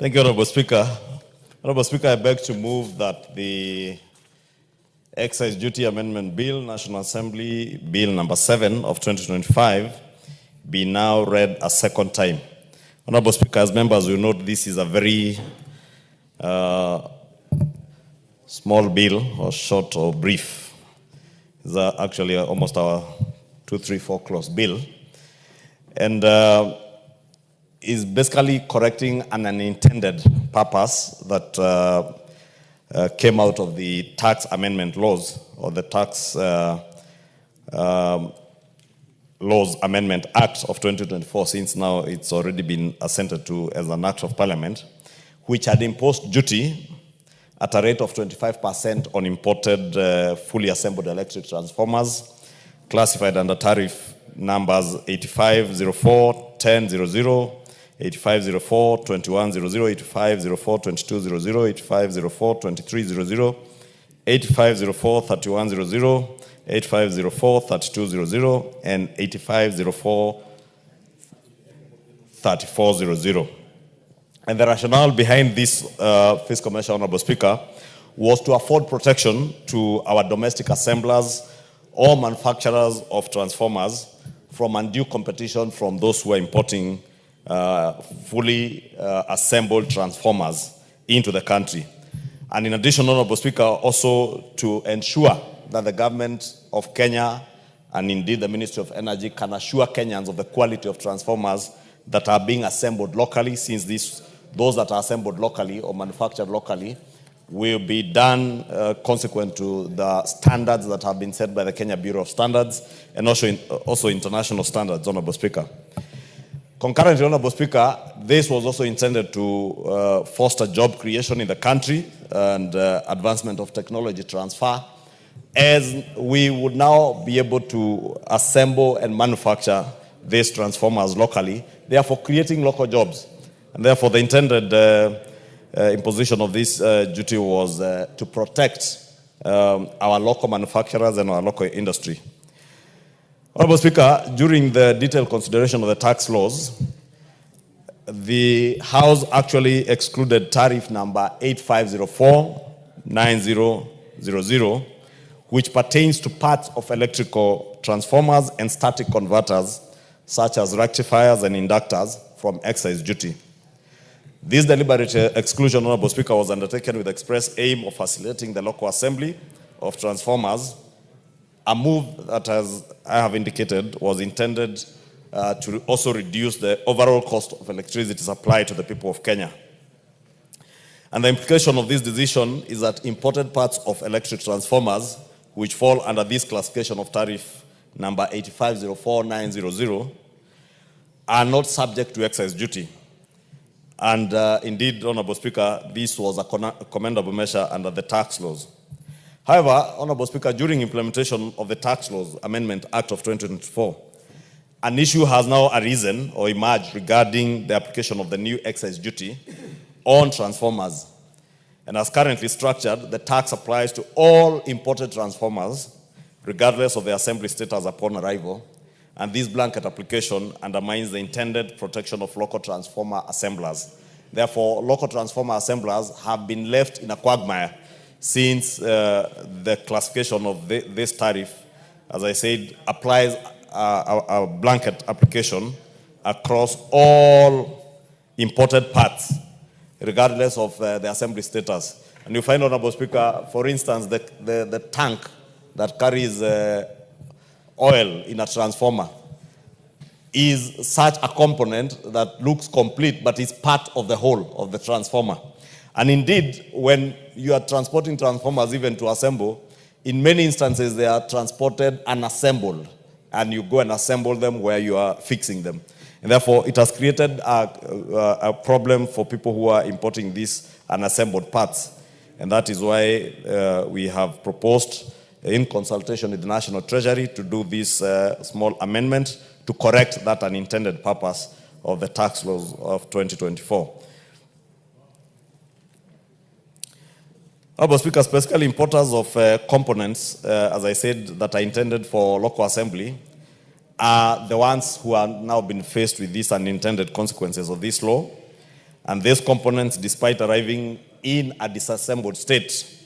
Thank you, Honorable Speaker. Honorable Speaker, I beg to move that the Excise Duty Amendment Bill, National Assembly Bill number 7 of 2025, be now read a second time. Honorable Speaker, as members will note, this is a very small bill, or short or brief. It's actually almost our 2, 3, 4 clause bill. And is basically correcting an unintended purpose that came out of the tax amendment laws, or the Tax Laws Amendment Act of 2024, since now it's already been assented to as an act of parliament, which had imposed duty at a rate of 25% on imported fully assembled electric transformers, classified under tariff numbers 8504, 1000, 8504, 2100, 8504, 2200, 8504, 2300, 8504, 3100, 8504, 3200, and 8504, 3400. And the rationale behind this fiscal measure, Honorable Speaker, was to afford protection to our domestic assemblers or manufacturers of transformers from undue competition from those who are importing fully assembled transformers into the country. And in addition, Honorable Speaker, also to ensure that the government of Kenya and indeed the Ministry of Energy can assure Kenyans of the quality of transformers that are being assembled locally, since those that are assembled locally or manufactured locally will be done consequent to the standards that have been set by the Kenya Bureau of Standards and also international standards, Honorable Speaker. Concurrently, Honorable Speaker, this was also intended to foster job creation in the country and advancement of technology transfer, as we would now be able to assemble and manufacture these transformers locally, therefore creating local jobs. And therefore, the intended imposition of this duty was to protect our local manufacturers and our local industry. Honorable Speaker, during the detailed consideration of the tax laws, the House actually excluded tariff number 8504-9000, which pertains to parts of electrical transformers and static converters, such as rectifiers and inductors, from excise duty. This deliberate exclusion, Honorable Speaker, was undertaken with the express aim of facilitating the local assembly of transformers, a move that, as I have indicated, was intended to also reduce the overall cost of electricity supply to the people of Kenya. And the implication of this decision is that imported parts of electric transformers, which fall under this classification of tariff number 8504-900, are not subject to excise duty. And indeed, Honorable Speaker, this was a commendable measure under the tax laws. However, Honorable Speaker, during implementation of the Tax Laws Amendment Act of 2024, an issue has now arisen or emerged regarding the application of the new excise duty on transformers. And as currently structured, the tax applies to all imported transformers, regardless of their assembly status upon arrival. And this blanket application undermines the intended protection of local transformer assemblers. Therefore, local transformer assemblers have been left in a quagmire since the classification of this tariff, as I said, applies a blanket application across all imported parts, regardless of the assembly status. And you find, Honorable Speaker, for instance, the tank that carries oil in a transformer is such a component that looks complete, but is part of the whole of the transformer. And indeed, when you are transporting transformers even to assemble, in many instances they are transported unassembled, and you go and assemble them where you are fixing them. And therefore, it has created a problem for people who are importing these unassembled parts. And that is why we have proposed, in consultation with the National Treasury, to do this small amendment to correct that unintended purpose of the tax laws of 2024. Honorable Speaker, specifically importers of components, as I said, that are intended for local assembly, are the ones who are now been faced with these unintended consequences of this law. And these components, despite arriving in a disassembled state,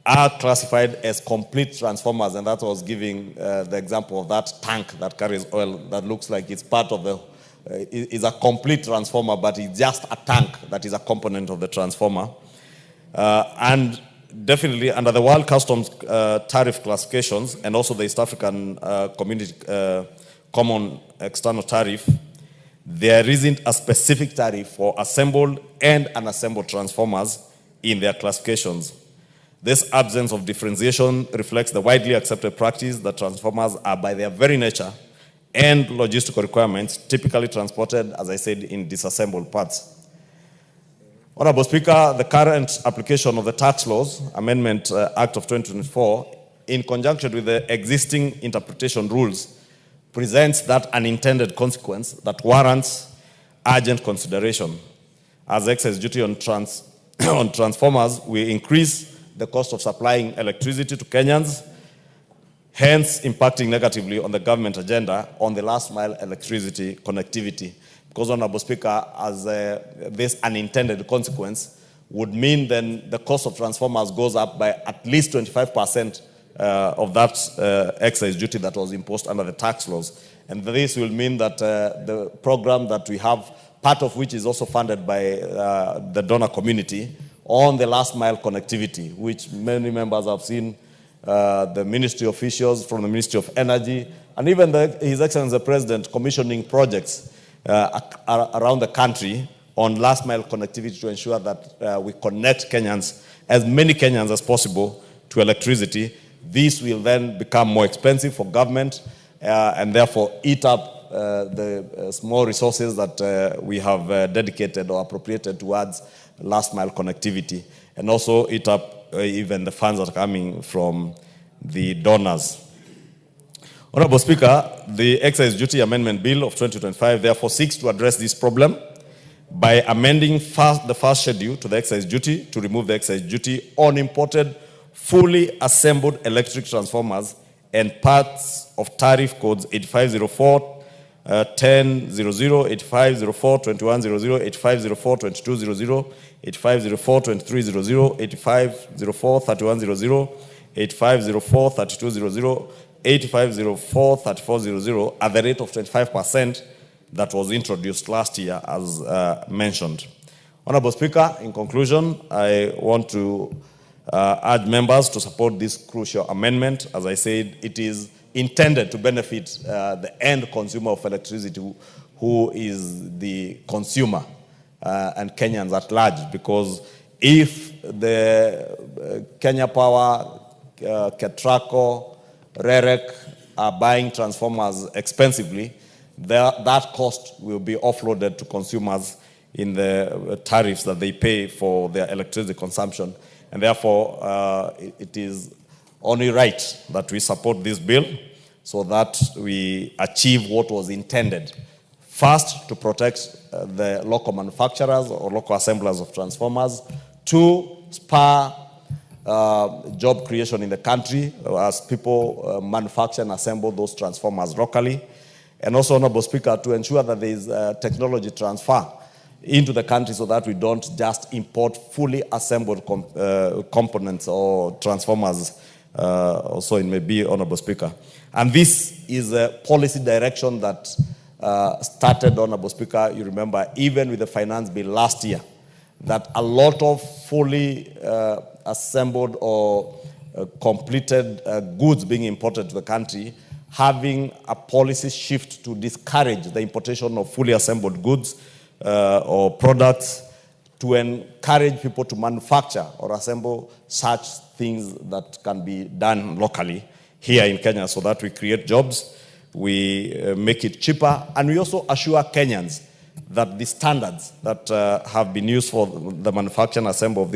are classified as complete transformers. And that was giving the example of that tank that carries oil that looks like it's part of the, is a complete transformer, but it's just a tank that is a component of the transformer. And definitely under the World Customs tariff classifications and also the East African Community Common External Tariff, there isn't a specific tariff for assembled and unassembled transformers in their classifications. This absence of differentiation reflects the widely accepted practice that transformers are by their very nature and logistical requirements typically transported, as I said, in disassembled parts. Honorable Speaker, the current application of the Tax Laws Amendment Act of 2024, in conjunction with the existing interpretation rules, presents that unintended consequence that warrants urgent consideration. As excise duty on transformers will increase the cost of supplying electricity to Kenyans, hence impacting negatively on the government agenda on the last mile electricity connectivity. Because, Honorable Speaker, as this unintended consequence would mean then the cost of transformers goes up by at least 25% of that excise duty that was imposed under the tax laws. And this will mean that the program that we have, part of which is also funded by the donor community, on the last mile connectivity, which many members have seen the ministry officials from the Ministry of Energy, and even His Excellency the President commissioning projects around the country on last mile connectivity to ensure that we connect Kenyans, as many Kenyans as possible, to electricity. This will then become more expensive for government and therefore eat up the small resources that we have dedicated or appropriated towards last mile connectivity, and also eat up even the funds that are coming from the donors. Honorable Speaker, the Excise Duty Amendment Bill of 2025 therefore seeks to address this problem by amending the first schedule to the excise duty to remove the excise duty on imported fully assembled electric transformers and parts of tariff codes 8504, 1000, 8504, 2100, 8504, 2200, 8504, 2300, 8504, 3100, 8504, 3200, 8504, 3400 at the rate of 25% that was introduced last year as mentioned. Honorable Speaker, in conclusion, I want to urge members to support this crucial amendment. As I said, it is intended to benefit the end consumer of electricity, who is the consumer and Kenyans at large, because if the Kenya Power, Ketraco, REREC are buying transformers expensively, that cost will be offloaded to consumers in the tariffs that they pay for their electricity consumption. And therefore, it is only right that we support this bill so that we achieve what was intended. First, to protect the local manufacturers or local assemblers of transformers. Two, spur job creation in the country as people manufacture and assemble those transformers locally. And also, Honorable Speaker, to ensure that there is technology transfer into the country so that we don't just import fully assembled components or transformers. Also, it may be, Honorable Speaker. And this is a policy direction that started, Honorable Speaker, you remember, even with the finance bill last year, that a lot of fully assembled or completed goods being imported to the country, having a policy shift to discourage the importation of fully assembled goods or products, to encourage people to manufacture or assemble such things that can be done locally here in Kenya, so that we create jobs, we make it cheaper, and we also assure Kenyans that the standards that have been used for the manufacture and assembly of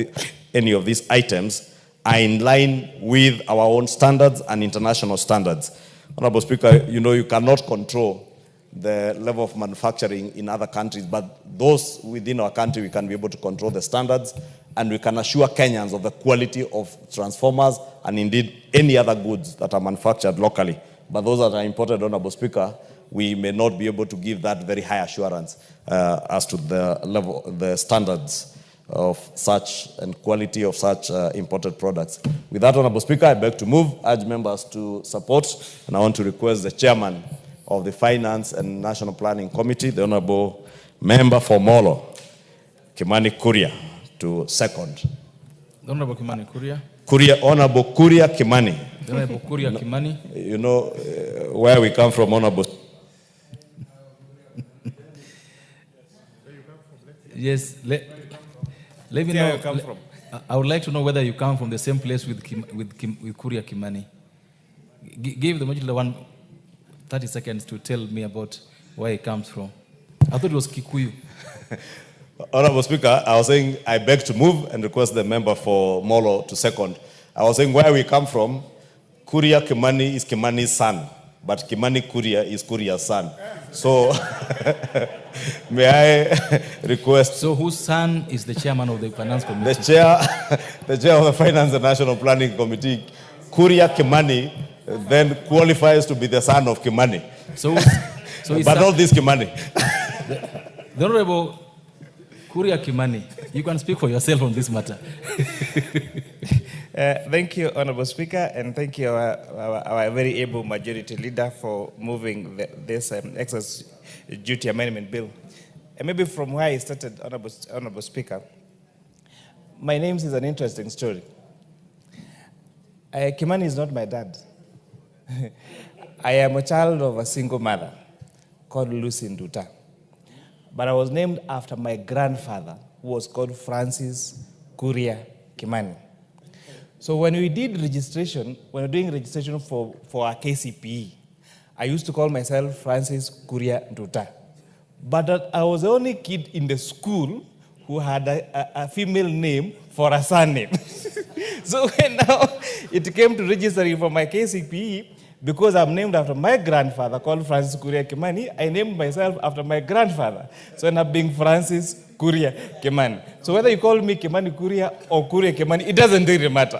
any of these items are in line with our own standards and international standards. Honorable Speaker, you know you cannot control the level of manufacturing in other countries, but those within our country, we can be able to control the standards, and we can assure Kenyans of the quality of transformers and indeed any other goods that are manufactured locally. But those that are imported, Honorable Speaker, we may not be able to give that very high assurance as to the level, the standards of such and quality of such imported products. With that, Honorable Speaker, I beg to move, urge members to support, and I want to request the chairman of the Finance and National Planning Committee, the Honorable Member for Molo, Kimani Kuria, to second. Honorable Kimani Kuria. Honorable Kuria Kimani. Honorable Kuria Kimani. You know where we come from, Honorable. Yes, let me know. Where you come from. I would like to know whether you come from the same place with Kuria Kimani. Give the majority 30 seconds to tell me about where he comes from. I thought it was Kikuyu. Honorable Speaker, I was saying I beg to move and request the member for Molo to second. I was saying where we come from, Kuria Kimani is Kimani's son, but Kimani Kuria is Kuria's son. So, may I request... So whose son is the chairman of the Finance Committee? The chair of the Finance and National Planning Committee, Kuria Kimani, then qualifies to be the son of Kimani. But not this Kimani. The Honorable Kuria Kimani, you can speak for yourself on this matter. Thank you, Honorable Speaker, and thank you, our very able majority leader, for moving this excess duty amendment bill. And maybe from where I started, Honorable Speaker, my name is an interesting story. Kimani is not my dad. I am a child of a single mother called Lucy Nduta. But I was named after my grandfather, who was called Francis Kuria Kimani. So when we did registration, when we were doing registration for our KCPE, I used to call myself Francis Kuria Nduta. But I was the only kid in the school who had a female name for a surname. So when now it came to registering for my KCPE, because I'm named after my grandfather called Francis Kuria Kimani, I named myself after my grandfather. So I ended up being Francis Kuria Kimani. So whether you call me Kimani Kuria or Kuria Kimani, it doesn't really matter.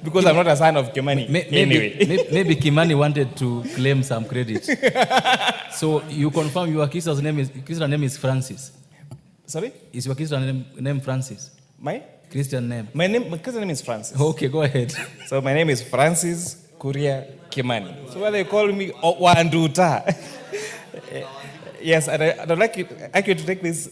Because I'm not a son of Kimani anyway. Maybe Kimani wanted to claim some credit. So you confirm your Christian's name is Francis? Sorry? Is your Christian name Francis? My? Christian name? My Christian name is Francis. Okay, go ahead. So my name is Francis Kuria Kimani. So whether you call me Wanduta. Yes, and I'd like you to take this